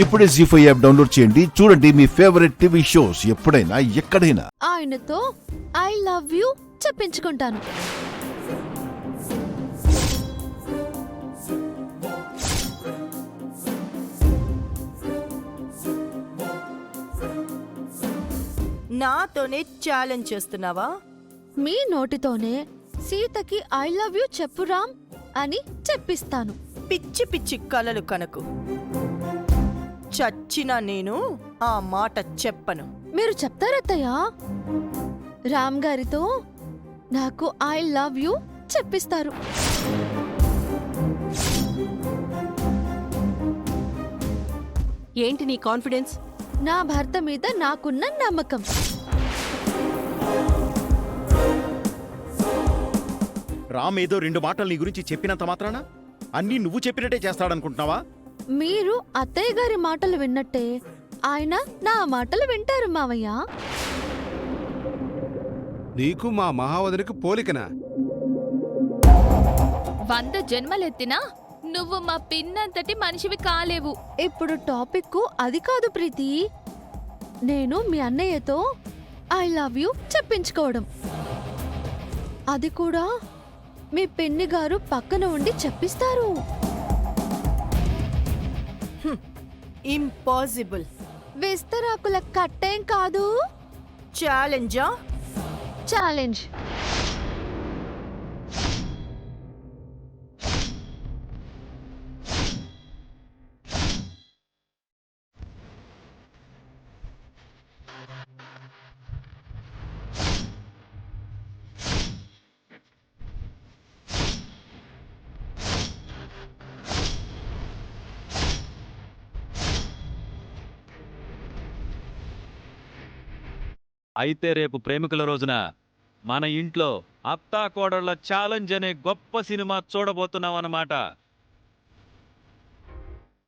ఇప్పుడే జీ5 app download చేయండి. చూడండి మీ ఫేవరెట్ టీవీ షోస్ ఎప్పుడైనా ఎక్కడైనా. ఆయనతో ఐ లవ్ యూ చెప్పించుకుంటాను. నాతోనే ఛాలెంజ్ చేస్తున్నావా? మీ నోటితోనే సీతకి ఐ లవ్ యూ చెప్పు రామ్ అని చెప్పిస్తాను. పిచ్చి పిచ్చి కలలు కనకు. చచ్చినా నేను ఆ మాట చెప్పను. మీరు చెప్తారత్తయ్యా? రామ్ గారితో నాకు ఐ లవ్ యూ చెప్పిస్తారు. ఏంటి నీ కాన్ఫిడెన్స్? నా భర్త మీద నాకున్న నమ్మకం. రామ్ ఏదో 2 మాటలు నీ గురించి చెప్పినంత మాత్రాన అన్నీ నువ్వు చెప్పినట్టే చేస్తాడనుకుంటున్నావా? మీరు అత్తయ్య గారి మాటలు విన్నట్టే ఆయన నా మాటలు వింటారు మావయ్య. నీకు మా మహావదనికి పోలికనా? 100 జన్మలెత్తినా నువ్వు మా పిన్నంతటి మనిషివి కాలేవు. ఇప్పుడు టాపిక్ అది కాదు ప్రీతి. నేను మీ అన్నయ్యతో ఐ లవ్ యూ చెప్పించుకోవడం, అది కూడా మీ పిన్ని గారు పక్కన ఉండి చెప్పిస్తారు. ఇంపాసిబుల్. విస్తరాకుల కట్టేం కాదు. ఛాలెంజా? ఛాలెంజ్. అయితే రేపు ప్రేమికుల రోజున మన ఇంట్లో అత్తా కోడళ్ళ ఛాలెంజ్ అనే గొప్ప సినిమా చూడబోతున్నాం అన్నమాట.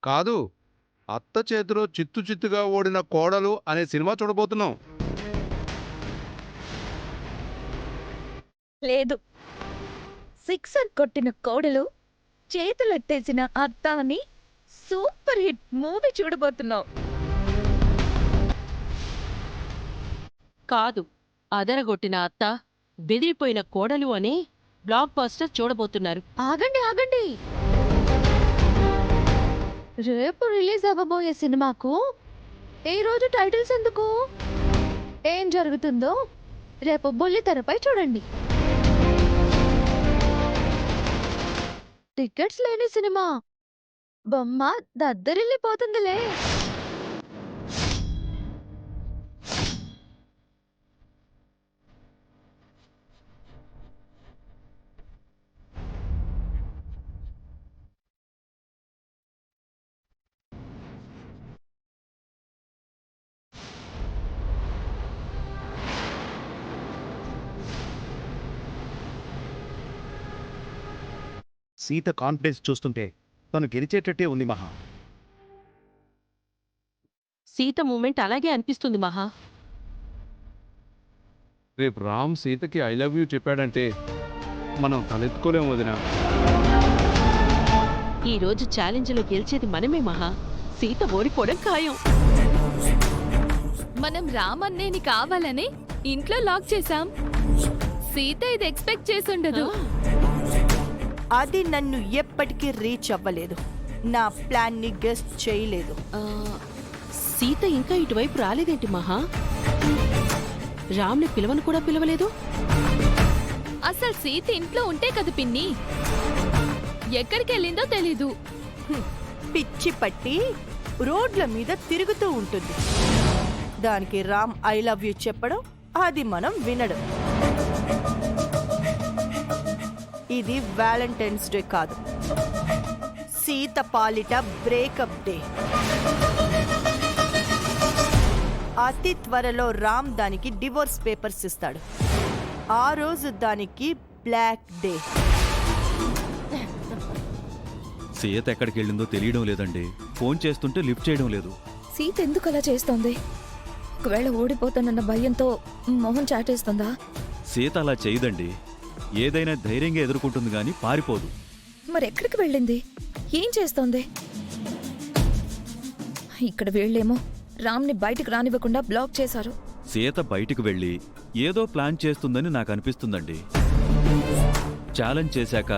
కాదు, అత్త చేతిలో చిత్తు చిత్తుగా ఓడిన కోడలు అనే సినిమా చూడబోతున్నాం. లేదు, సిక్సర్ కొట్టిన కోడలు చేతులెత్తేసిన అత్త అని సూపర్ హిట్ మూవీ చూడబోతున్నాం. కాదు, అదరగొట్టిన అత్త, బెదిరిపోయిన కోడలు అనే బ్లాక్ బస్టర్ చూడబోతున్నారు. ఆగండి ఆగండి. రేపు రిలీజ్ అవ్వబోయే సినిమాకు ఈ రోజు టైటిల్స్ ఎందుకు? ఏం జరుగుతుందో రేపు బుల్లితెరపై చూడండి. టికెట్స్ లేని సినిమా బొమ్మ దద్దరిల్లిపోతుందిలే. సీత కాన్ఫిడెన్స్ చూస్తుంటే తను గెలిచేటట్టే ఉంది మహా. సీత మూమెంట్ అలాగే అనిపిస్తుంది మహా. రేపు రామ్ సీతకి ఐ లవ్ యూ చెప్పాడంటే మనం తలెత్తుకోలేము వదినా. ఈ రోజు ఛాలెంజ్లో గెలిచేది మనమే మహా. సీత ఓడిపోవడం ఖాయం. మనం రామన్నేని కావాలని ఇంట్లో లాక్ చేశాం. సీత ఇది ఎక్స్పెక్ట్ చేసుండదు. అది నన్ను ఎప్పటికీ రీచ్ అవ్వలేదు. నా ప్లాన్ ని గెస్ట్ చేయలేదు. సీత ఇంకా ఇటువైపు రాలేదేంటి మహా? రామ్ని పిలవను కూడా పిలవలేదు. అసలు సీత ఇంట్లో ఉంటే కదా పిన్ని, ఎక్కడికి వెళ్ళిందో తెలీదు. పిచ్చి పట్టి రోడ్ల మీద తిరుగుతూ ఉంటుంది. దానికి రామ్ ఐ లవ్ యూ చెప్పడం, అది మనం వినడం. ఇది వ్యాలంటైన్స్ డే కాదు, సీత పాలిట బ్రేకప్ డే. అతి త్వరలో రామ్ దానికి డివోర్స్ పేపర్స్ ఇస్తాడు. ఆ రోజు దానికి బ్లాక్ డే. సీత ఎక్కడికి వెళ్ళిందో తెలియడం లేదండి. ఫోన్ చేస్తుంటే లిఫ్ట్ చేయడం లేదు. సీత ఎందుకు అలా చేస్తోంది? ఒకవేళ ఓడిపోతానన్న భయంతో మొహం చాటేస్తుందా? సీత అలా చేయదండి. ఏదైనా ధైర్యంగా ఎదుర్కొంటుంది గాని పారిపోదు. మరి ఎక్కడికి వెళ్ళింది? ఏం చేస్తోంది? ఇక్కడ వీళ్ళేమో రామ్ని బయటకు రానివ్వకుండా బ్లాక్ చేశారు. సీత బయటికి వెళ్ళి ఏదో ప్లాన్ చేస్తుందని నాకు అనిపిస్తుందండి. ఛాలెంజ్ చేశాక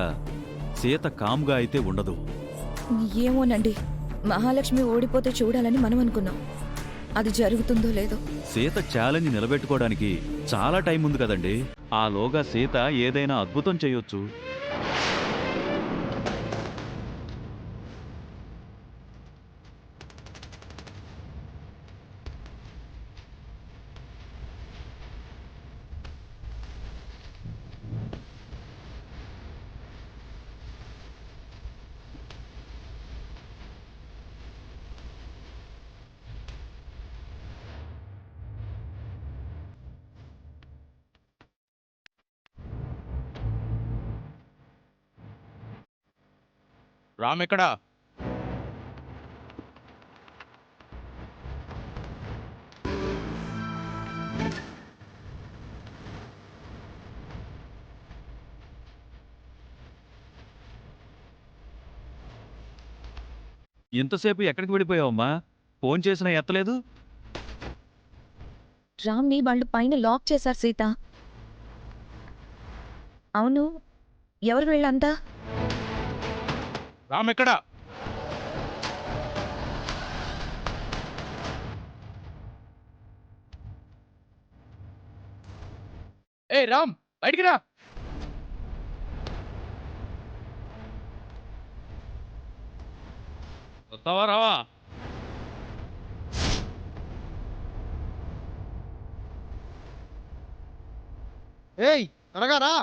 సీత కామ్గా అయితే ఉండదు. ఏమోనండి, మహాలక్ష్మి ఓడిపోతే చూడాలని మనం అనుకున్నాం. అది జరుగుతుందో లేదో. సీత ఛాలెంజ్ నిలబెట్టుకోవడానికి చాలా టైం ఉంది కదండి. ఆలోగా సీత ఏదైనా అద్భుతం చేయొచ్చు. రామ్ ఎక్కడా? ఇంతసేపు ఎక్కడికి వెళ్ళిపోయావమ్మా? ఫోన్ చేసినా ఎత్తలేదు. రామ్ని వాళ్ళు పైన లాక్ చేశారు సీత. అవును, ఎవరు వీళ్ళంతా? రామ్ ఎక్కడా? ఏ రామ్, బయటికి రా. వస్తావా రావా? ఏయ్ త్వరగా రా.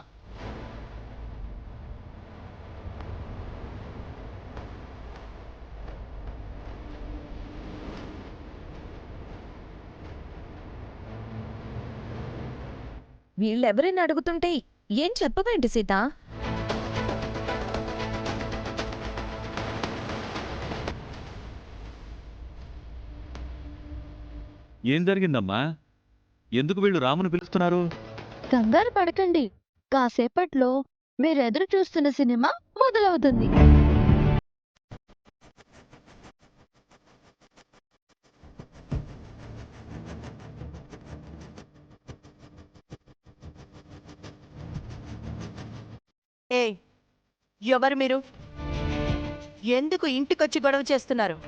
వీళ్ళెవరైనా అడుగుతుంటే ఏం చెప్పవేంటి సీత? ఏం జరిగిందమ్మా? ఎందుకు వీళ్ళు రామును పిలుస్తున్నారు? కంగారు పడకండి, కాసేపట్లో మీరెదురు చూస్తున్న సినిమా మొదలవుతుంది. ఏయ్, ఎవరు మీరు? ఎందుకు ఇంటికొచ్చి గొడవ చేస్తున్నారు?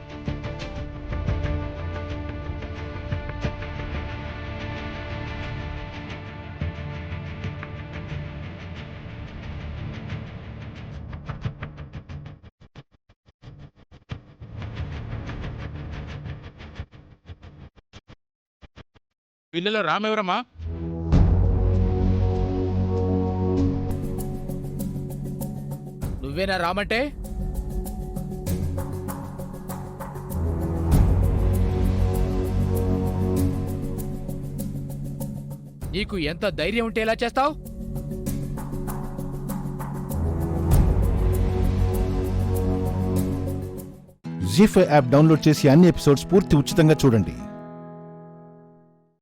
వీళ్ళలో రామ్ ఎవరమ్మా? నువ్వేనా రామంటే? నీకు ఎంత ధైర్యం ఉంటే ఎలా చేస్తావు? జీ5 యాప్ డౌన్లోడ్ చేసి అన్ని ఎపిసోడ్స్ పూర్తి ఉచితంగా చూడండి.